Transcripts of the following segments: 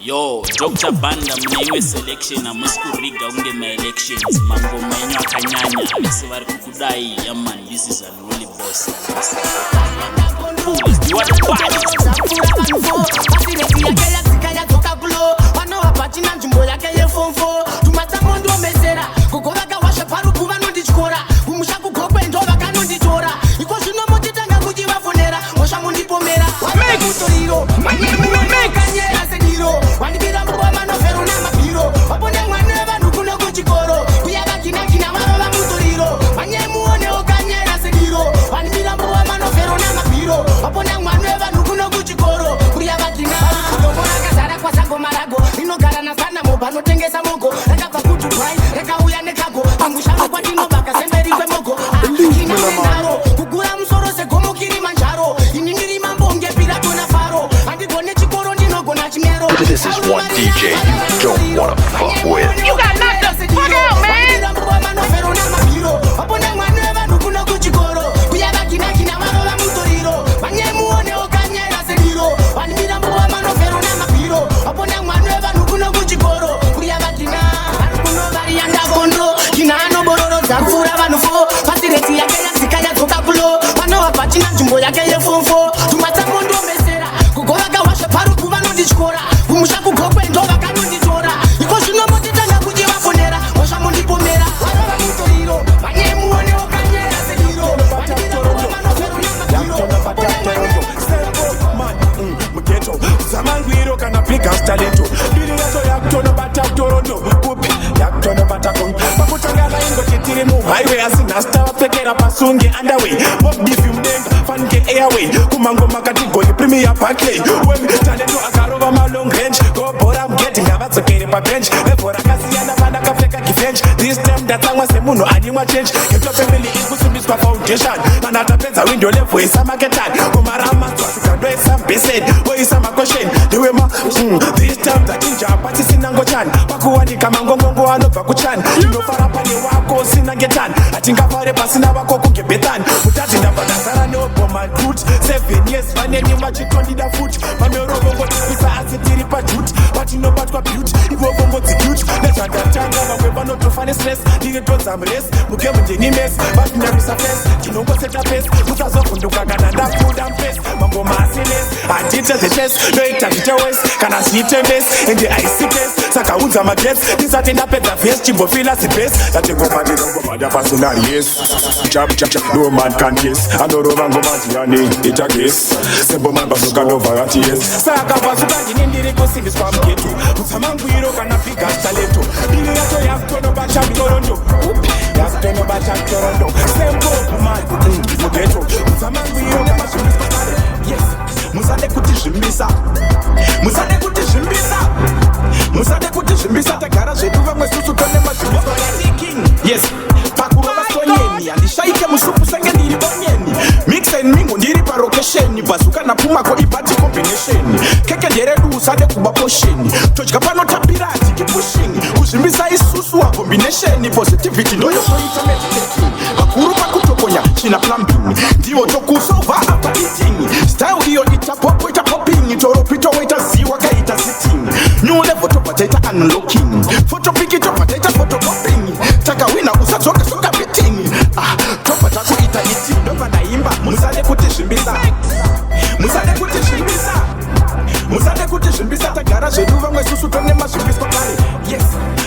Yo, Dr. Banda mwenye selection na muskuriga unge ma elections mango mwenye akanyanya amesivari kukudai ya man, this is an really boss. You want to party? This is one DJ you don't wanna fuck with. You got knocked the fuck out, man! Highway asina star pekera pasunge underway Bob give you name fanke airway Kumango makati go premier parklay When talento akarova ma long range Go bora I'm getting avatsokere pa bench Before akasiyana vana kapfeka kifench This time datangwa semunhu adimwa change Geto family ikusimbiswa foundation Kana tapedza window level isamaketan Kumarama twasukando isambesed Woisama question Diwe ma This time takinja apati sinango chan Pakuwanika mangongongo anobva kuchan Tinofara pane wako sina getan Atingafare pasina wako kugebetani Mutati ndabadazara neoboma root 7 years vaneni machitondida foot Vamerogongo tipisa asitiri pajut Vatinobatwa beauty Ivo vongo dzicute Nezvadatanga vamwe vanotofane stress Ndigetodza mres Mugemu ndini mess Vatinamisa face Tinongoseta face Musazovunduka kana ndafuda mpes Mambo masiles Handite the chest Noita ndite west Kana zviite mess Ende aisi case Saka unza mageps Ndisati ndapedza face Chimbofila si base Tatengoma ndinongomada pasina yes Chap No man can kiss Anorova ngomati yani Ita guess Sembo man bazuka no variety yes Saka bazuka ndinindiri kusimbiswa mgetu Mutsamangwiro kana piga talento Bili yato yaktono bacha mitorondo Yaktono bacha mitorondo Sembo man mgetu Mutsamangwiro kana simbiswa yes Musade kuti zvimbisa Musade kuti zvimbisa Musade kuti zvimbisa Tagara zvedu vamwe susu tone mazvimbiswa yes pakurova sonyeni handishaike musupu senge ndiri bonyeni mix and mingo ndiri parokesheni bazuka napumako ibati combination keke nderedu usade kuba posheni todya panotapira hatikipushini kuzvimbisa isusu wa combination positivity ndoyotoita meditating vakuru pakutokonya china plumbing ndivo tokusova apa eating style iyo ita popo ita popping toropito waita ziwa kaita sitting new level topa taita unlocking photopiki topa taita photocopying takawina usatsoka soka betting topa tako ita eating ndova naimba musade kuti zvimbisa musade kuti zvimbisa musade kuti zvimbisa tagara zvedu vamwe susu tone mazvimbiswa kare yes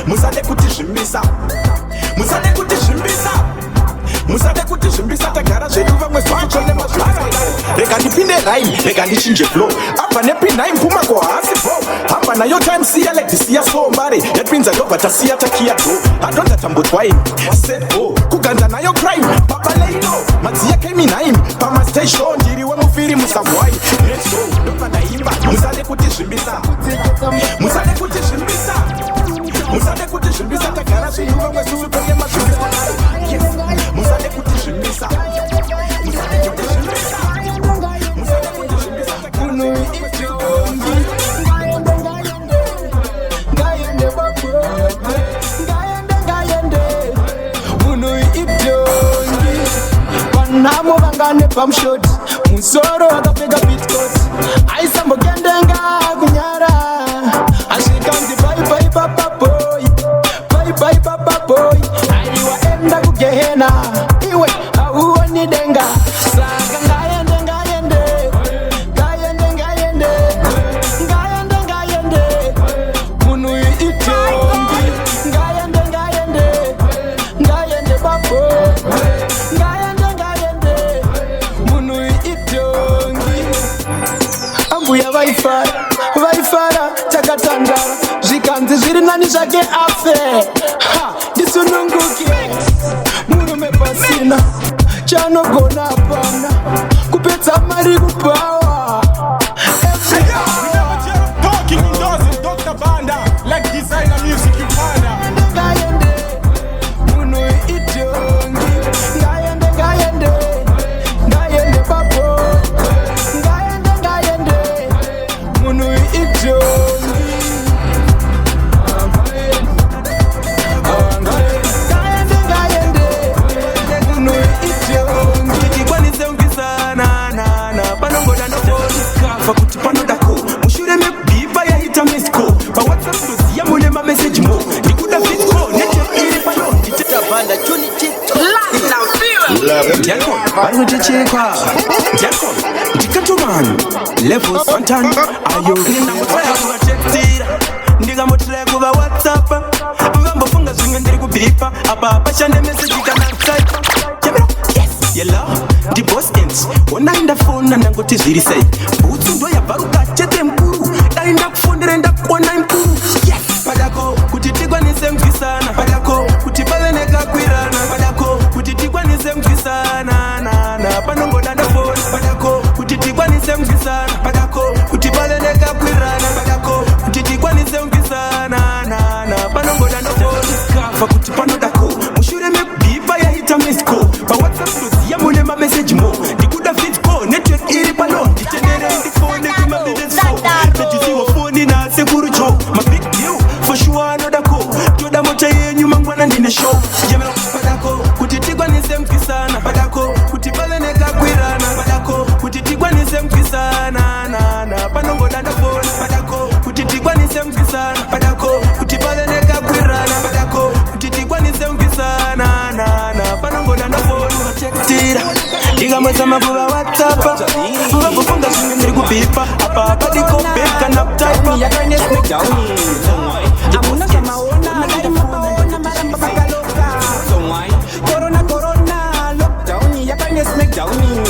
musade kuti zvimbisa musade kuti zvimbisa musade kuti zvimbisa tagara zvedu vamwe susu tone mazvimbiswa rega ndipinde rhyme rega ndichinje flow apa nepinai mpuma kwa hasi bro hapa nayo time siya like siya so mare that means ayobva tasiya takia do adonda tambotwai set oh kuganza nayo crime papa leino madziya kemi nine pama station ndiri wemufiri musavwai let's go ndova naimba musade kuti zvimbisa musade kuti zvimbisa musade kuti zvimbisa tagara zvedu vamwe susu tone mazvimbiswa yes musade kuti zvimbisa musade kuti zvimbisa musade kuti zvimbisa tagara Namo vangane pamshot Musoro akapega bitcoin Aisambo kendenga kunyara siyana iwe auoni denga saka ngayende munu itongi ngayende babo ngayende munu itongi ambuya vaifara takatandara zvikanzi zviri nani zvake afe ndisununguke murume pasina chanogona hapana kupedza mari kupawa Like designer music you find out. Munu itongi ngayende babo ngayende munu itongi munu itongi tikwanise ungisana na panongoda ndokafa kuti panodako mushure mebhipa yaita misko pawhatsapp toziya mune mameseji mo ndikuda fitco network iri pano nditabhanda choni vari kutichekwa jako ndikatomani level santan ayo ndinamotayakuvatektira ndingamotira kuva whatsapp vambofunga zvimwe ndiri kubhipa apa pashande meseji kana type yela ndibos ends onainda fona ndangoti zviri sei bhutsu ndoyabvaruka chete mkuru dai ndakufondera ndakuona mkuru padako kuti tikwanise mgwisana padako kuti pave nekakwirana padako kuti tikwanise mgwisana panongoda ndafona padako kuti tikwanise mgwisana padako kuti pave nekakwirana padako kuti tikwanise mgwisana panongoda ndafona kafa kuti panodako mushure mebhipa yaita misko pawhatsapp toziya mune mameseji mo ndikuda fitco network iri pano nditendere ndifone kumaminetsfo ndatiziwa foni nasekuru cho mabig deal for sure anodako toda mota yenyu mangwana ndine show jemera padako kuti tikwanise mgwisana padako kuti pave nekakwirana padako kuti tikwanise mgwisana panongoda ndafona padako kuti tikwanise mgwisana padako kuti pave nekakwirana padako kuti tikwanise mgwisana panongoda ndafona vatektira ndikamwezama kuva whatsapp vambofunga zvimwe ndiri kubhipa apa padikobeka nakutaipa amuna zvamaona daimapaona maramba makaloka corona lockdown yakaine smackdown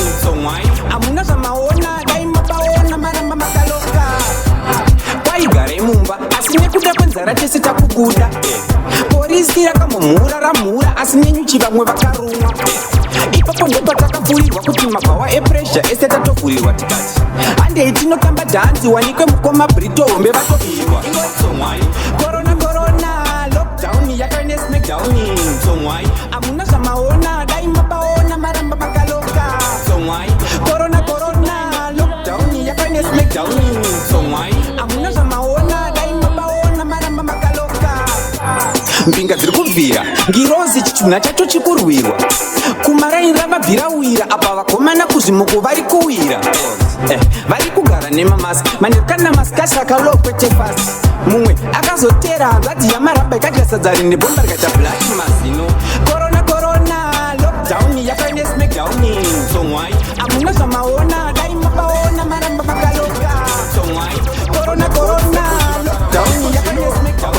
amuna zvamaona daimapaona maramba makaloka kwaigare mumba asi nekuda kwenzara tese takuguda polisi rakamumhura ramhura asi nenyuchi vamwe vakarumwa ipapo ndopatakapfurirwa kuti mabhawa epressure ese tatovhurirwa tikati handei tinotamba dhanzi wanikwe mukoma brito hombe vatovhirwa corona lockdown yakaine smackdown amuna zvamaona dai mapaona maramba makaloka corona lockdown yakaine smackdown amuna zvamaona dai mapaona maramba makaloka mbinga dziri kubvira ngirozi chitunha chacho chikurwirwa kumaraini ramabvirawira apa vakomana kuzvimuko vari kuwira vari kugara nemamaski manekana maskasi akalokwete fasi mumwe akazotera hanzvadzi yamaramba ikadya sadza rine bomba rikaita blaki mazino corona lockdown yakaine smackdown amuna zvamaona dai mapaona maramba makaloka corona lockdown yakaine smackdown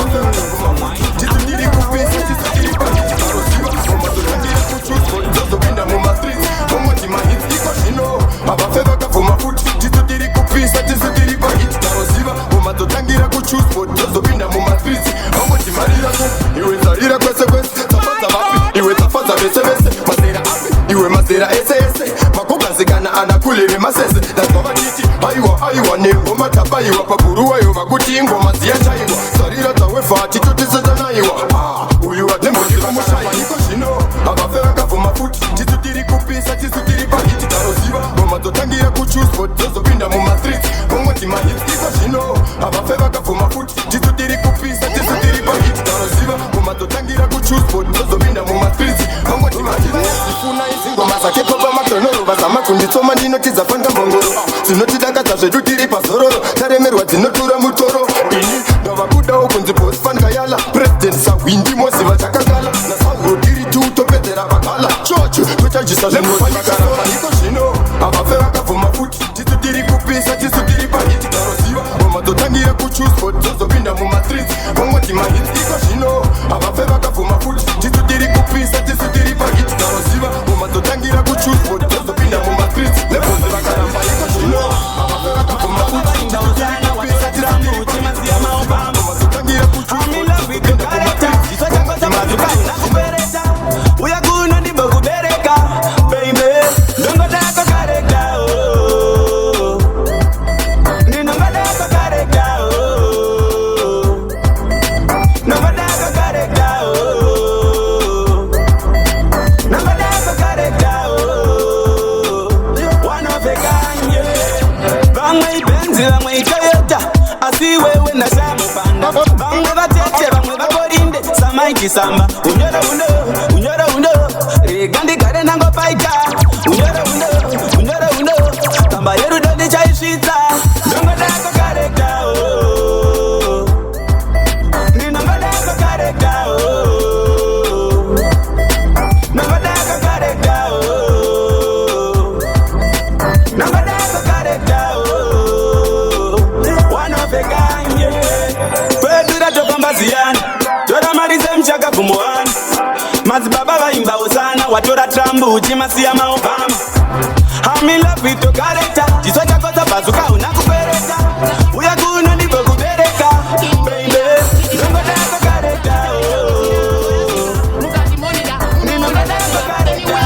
totangira kuchuspo tozopinda mumastriti vamotimarirako iwe zarira kwese kwese tafadza vapi iwe tafadza vese vese mazera api iwe mazera ese ese makogazikana anakule vemasese tazwa vatiti aiwa nengoma tabaiwa paguruwayo vakuti ingoma ziyachaiwa zarira dzawefa titotisetanaiwa uyu vatembotivamushaiko zvino avafe vakavhoma futi tisu tiri kupisa tisu tiri pahiti taroziva ngoma dzotangira kuchuspo tozopinda mumastriti vomwetimahiti iko zvino avafe vakavhoma futi tisu tiri kupisa tisu tiri pahiti taroziva ngoma dzotangira kuchuspo tozopinda mumastriti vomwetimahitiifuna izingoma zake popa matonoro vazama kunditsoma ndinotidza panga mbongoro zvinotidakadza zvedu tiri pazororo taremerwa dzinotura mutoro ini ndavakudawo kunzi bosfan kayala president sahwindi moziva chakagala nasauro tiri tu topedzera vakala kuchisa zvimuzivakaramba iko zvino avafe vakavhuma futi tisu tiri kupisa tisu tiri pahiti taroziva vamatotangira kuchusbot zozopinda mumastreets vamwati mahiti iko zvino avafe vakavhuma futi tisu tiri kupisa tisu tiri pahiti taroziva vamatotangira kuchusbot zozopinda mumastreets levozivakaramba iko zvino avafe vakavhuma futi tisu tiri kupisa tisu tiri pahiti taroziva vamatotangira kuchusbot zozopinda mumastreets uya kuno ndimbo kubereka baby ndongodako kareka ndinongodako kareka ndongodako kareka ndongodako kareka one of a kind vamwe ibenzi vamwe itoyota asi wewe ndashamupanda vamwe vatete vamwe vakorinde samaiki samba unyora uno gandigare nangopaita unyora uno kamba yerudo ndichaisvitsa ndongodako kareka ndinongodako kareka ndongodako kareka ndongodako kareka one of a kind kwedura topambaziyana tora mari semchaka gumuhana madzibaba vaimbawo sana watora Trump uchimasiya maobama I'm in love with your character chiso chako sabhazuka una kubereka uya kuno ndibvo kubereka baby ndongodako kareka ndinongodako kareka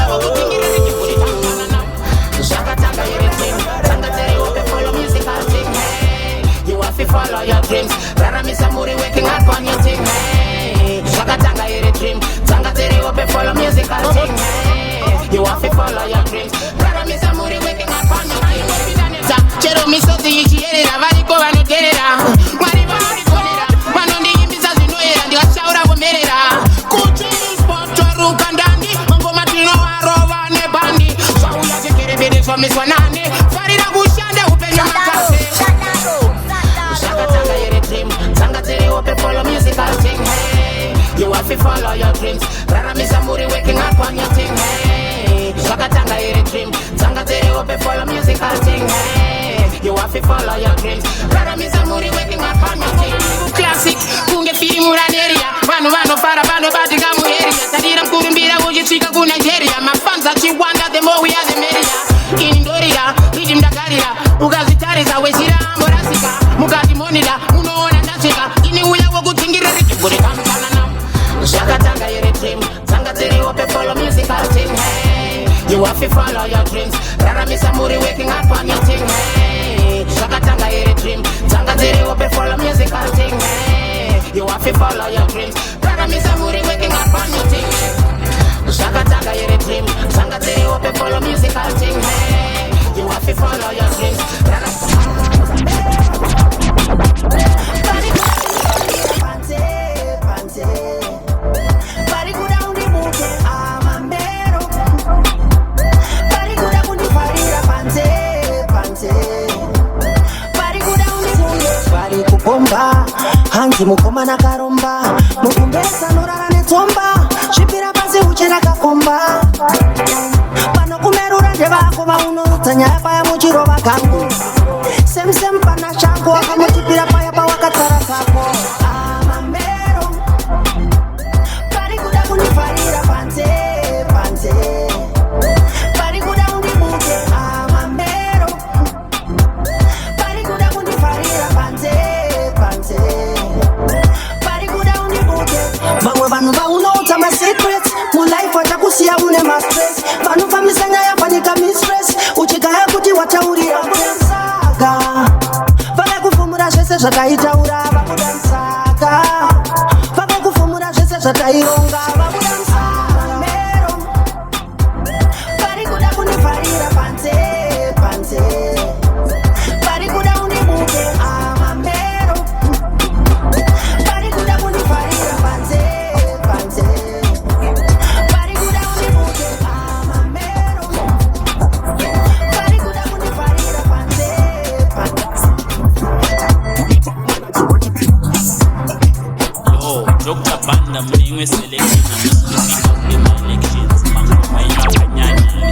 you have to follow your dreams rara misamuri waking up on your thing Shakatanga here dream Tanga tere open follow musical thing You have to follow your dreams Rara misamuri waking up on your thing Chero misoti ichierera variko vanoterera Mwari vanodikonera vanondiimbisa zvinoera ndikashaura vomerera kuchispotwaruka ndandi mangoma tinovarova nebhandi zvauya chekerebere zvamiswa nani farira kushanda upenyu makase Shakatanga here dream Tanga tere open follow musical thing You have to follow your dreams Rara misamuri waking up on your thing Shakatanga here dream Tanga tere open follow musical thing You have to follow your dreams Rara misamuri waking up on your thing Classic kunge filimu raneria Vanu vanofara vanobatika muheria Tarira mkurumbira uchisvika ku Nigeria Mafans achiwanda the more we are the merrier Indoria rhythm dagarira ukazvitarisa wezira amborasika mukati monida unoona ndasvika ini uya wokudzingira rhythm kuri kamutana Shakatanga here dream Tanga tere open follow musical thing You have to follow your dreams Rara misamuri waking up on your thing Shakatanga here dream Tanga tere open follow musical thing You have to follow your dreams Rara misamuri waking up on your thing Shakatanga here dream Tanga tere open follow musical thing You have to follow your dreams Bomba, hanzi mukoma nakaromba mukumbesa norara netsomba zvipira pasi uchera kakomba pano kumerura ndevako vaunotsa nyaya paya muchirova gangu semsem pana chako wakamutipira paya pawakatsara kako amambero pari kuda kundifarira panze panze pari kuda undibuke amambero pari kuda kundifarira panze panze pari kuda undibuke vamwe vanhu vaunotsa masecrets mulife vachakusiya une mastress vanofambisa nyaya panyika mistress uchigaya kuti wataurira saka vakakufumura zvese zvataitaura vabuda msaka vakakufumura zvese zvataironga vabuda msamero pari kuda kundifarira panze panze pari kuda undibuke amambero pari kuda kundifarira panze panze pari kuda undibuke amambero pari kuda kundifarira panze panze Yo, Dr. Banda mwenye selection na msifika kwenye elections mangoma yenye wakanyanya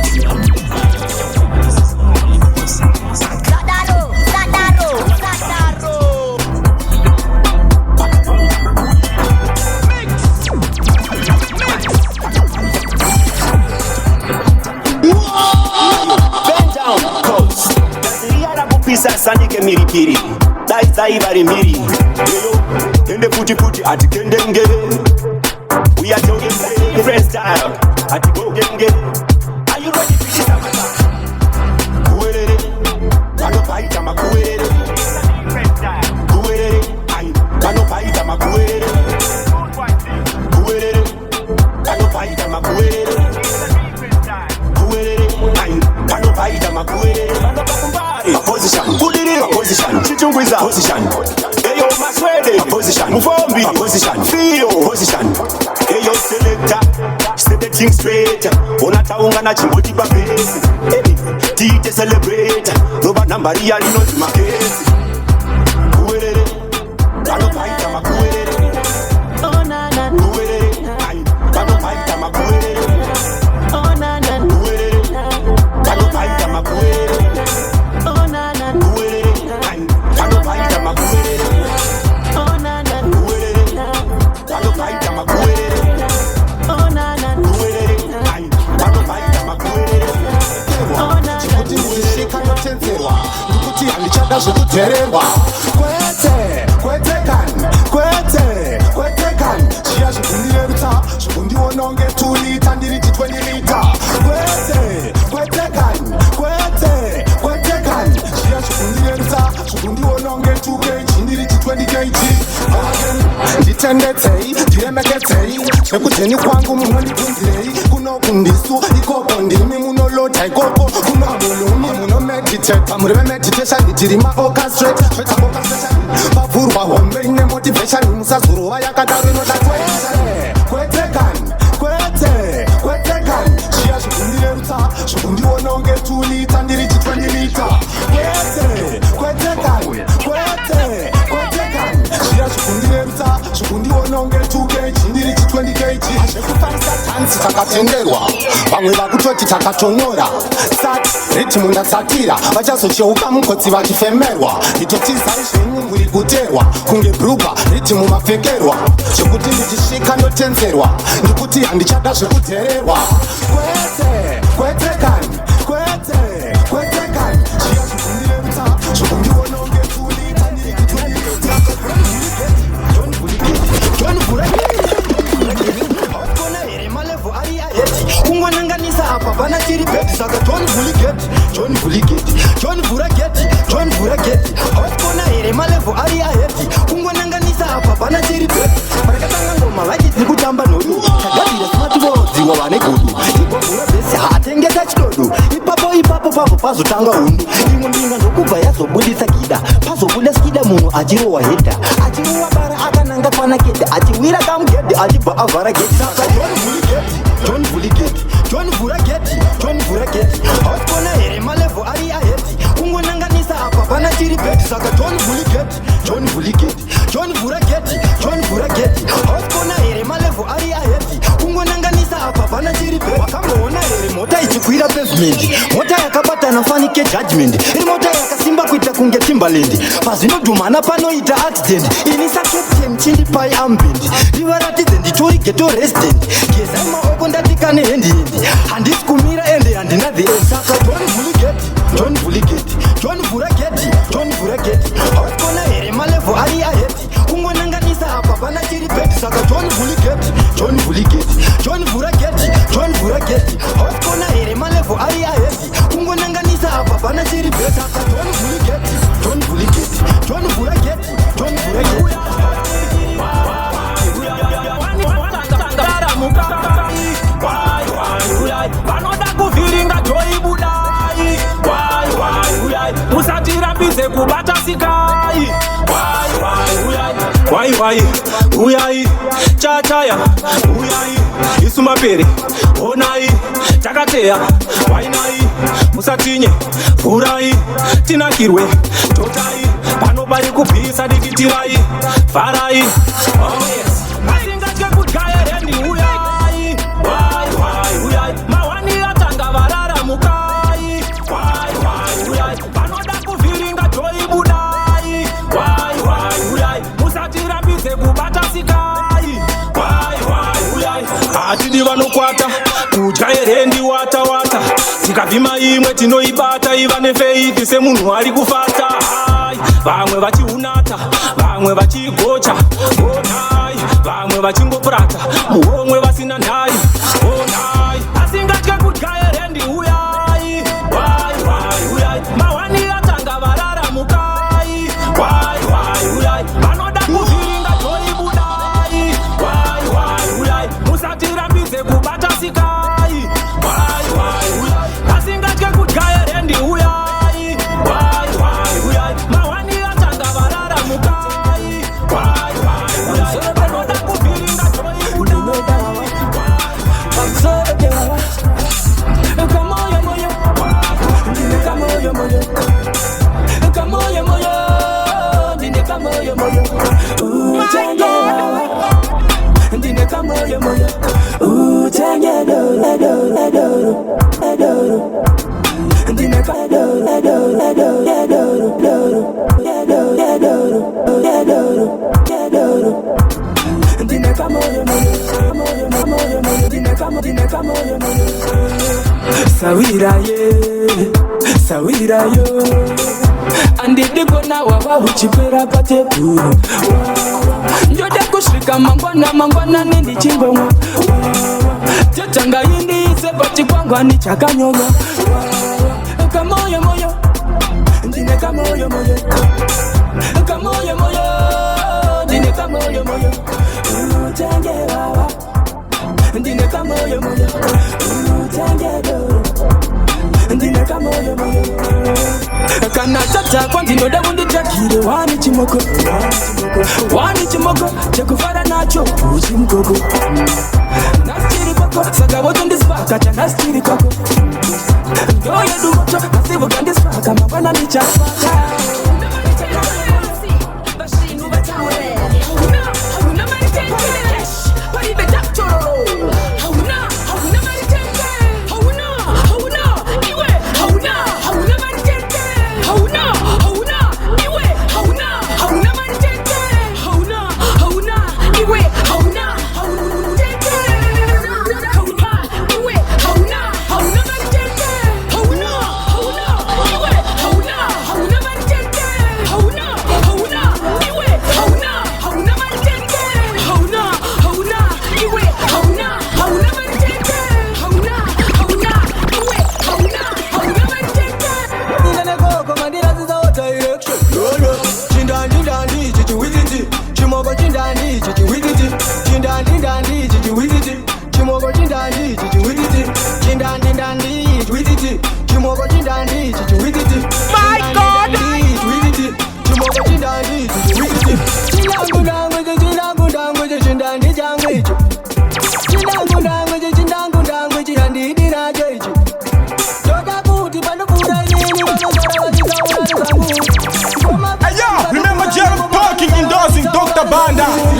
Sandike miri piri Dai bari miri Yo Kende puti ati kende ngere We are doing friend style Ati go genge Are you ready for this amata? Kuwerere Kano paita makuwerere Kuwerere Kano paita makuwerere Kuwerere Kano paita makuwerere Kuwerere Kano paita makuwerere Position, position, Chichungwiza, position. Eyo Maswede, position. Muvombi, position. Fio, position. Eyo selector, step the thing straight. Onataunga na chimboti babesi. Tite celebrate. Roba nambari ya lino zimakesi. Kuwerere, kano paita makuwerere. Oh na na. Kuwerere, kano paita makuwerere. Oh na na. Kuwerere, kano paita makuwerere. Nikuti alichada zvukuteererwa kwetekan chiya zvikundirerutsa zvikundiononge 2 lita ndiriti 20 lita kwetekan chiya zvikundirerutsa zvikundiononge 2 kg ndiriti 20 kg nditendetsei ndiremekedzei zvekudheni kwangu munondibvunzirei kunoku ndisu ikoko ndimi munolodha ikoko kunomulumi munomeditata muri vemeditation nditiri maorchestrate zvetaorchestration pavhurwa hombe ine motivation musazorova yakadaro inoda kwetekan chiya zvikundirerutsa zvokundiononge 2 lita ndiriti 20 lita kwetekan chiya zvikundirerutsa zvokundiononge 2 kg ndiriti 20 kg hazvekufarisa tanzi takatenderwa vamwe vakutoti takatonyora sat ritmu ndatsakira vachazocheuka mukotsi vachifemerwa itotizai zvenyu muri kuterwa kunge bruba ritmu mapfekerwa zvekuti ndichisvika ndotenzerwa ndikuti handichada zvekudhererwa kwetekan chiya zvikundirerutsa zvokundiononge 2 lita ndiriti 20 lita kungonanganisa apa pana chiri beti saka John vhura geti hausikona here malevo ari aheti kungonanganisa apa pana chiri beti parakatanga ngoma vachiti kutamba nodu tagadzira simativodziwa vane godu igovhura bhesi hatengesa chidodu ipapo pazotanga hundu imwe mbinga ndokubva yazobudisa gida pazobuda skida munhu achirowa hedha achirowa bara akananga kwanakete achiwira kamugedhi achibva avhara geti saka John vhura geti hausikona here malevo ari aheti kungonanganisa apa pana chiri beti saka John vhura geti hausikona here malevo ari aheti kungonanganisa apa pana chiri beti wakamboona here mota ichikwira pavement mota yakabatana fanike judgment iri mota yakasimba kuita kunge Timberland pazvinodhumana panoita accident inisa captain chindipai ambient ndivaratidze nditori ghetto resident gezai maoko ndatika nehendi handisi kumira ende handina the end saka John vhura geti hausikona here malevo ari aheti kungonanganisa apa pana chiri beti saka John vhura geti hausikona here malevo ari aheti kungonanganisa apa pana chiri beti saka John vhura geti vanoda kuvhiringa joi budai musatirambidze kubata sikai uyai chachaya uyai isu mapere onai takateya wainai musatinye vhurai tinakirwe totai pano pari kubvisa dikitirai vharai vachidi vanokwata kudya here ndiwata wata tikavhima imwe tinoibata iva nefeithi semunhu ari kufata. Vamwe vachiunata vamwe vachigocha onai vamwe vachingopurata muhomwe vasina nhai onai asingatye kudya here ndiuyai wai uyai mahwani atanga vararamukai wai uyai vanoda kuvhiringa toibudai wai uyai musatirambidze kubata sikai wai uyai asingatye kudya here ndiuyai wai uyai mahwani atanga vararamukai wai uyai vanoda kuvhiringa toibudai. Sawirayo andidikona wawa uchipera pateburu njode kusvika mangwana nindi chimbomwa tetanga indiise pachikwangwani chakanyoma kamoyo moyo ndine kamoyo moyo kamoyo moyo ndine kamoyo moyo utenge wawa ndine kamoyo moyo utenge doro ndine kamoyo moyo kana tata kwandinoda kunditakire wani chimoko chekufara nacho uchimukoko nasitiri kwako saka votondisipaka chanasitiri kwako ndoyedumoto asivokandisipaka mangwana ndichafaka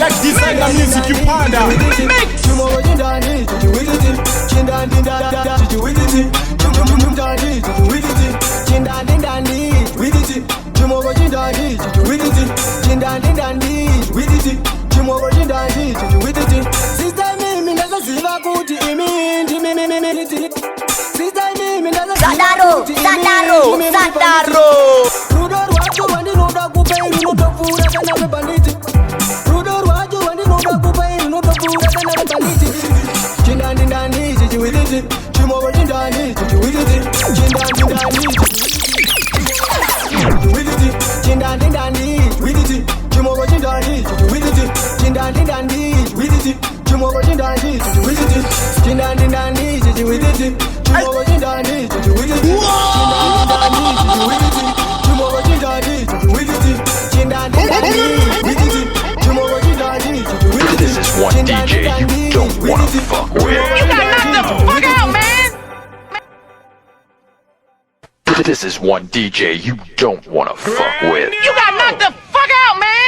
like designer music you panda. Sandaro. This is one DJ you don't wanna fuck with. You got knocked the fuck out, man! This is one DJ you don't wanna fuck with. You got knocked the fuck out, man!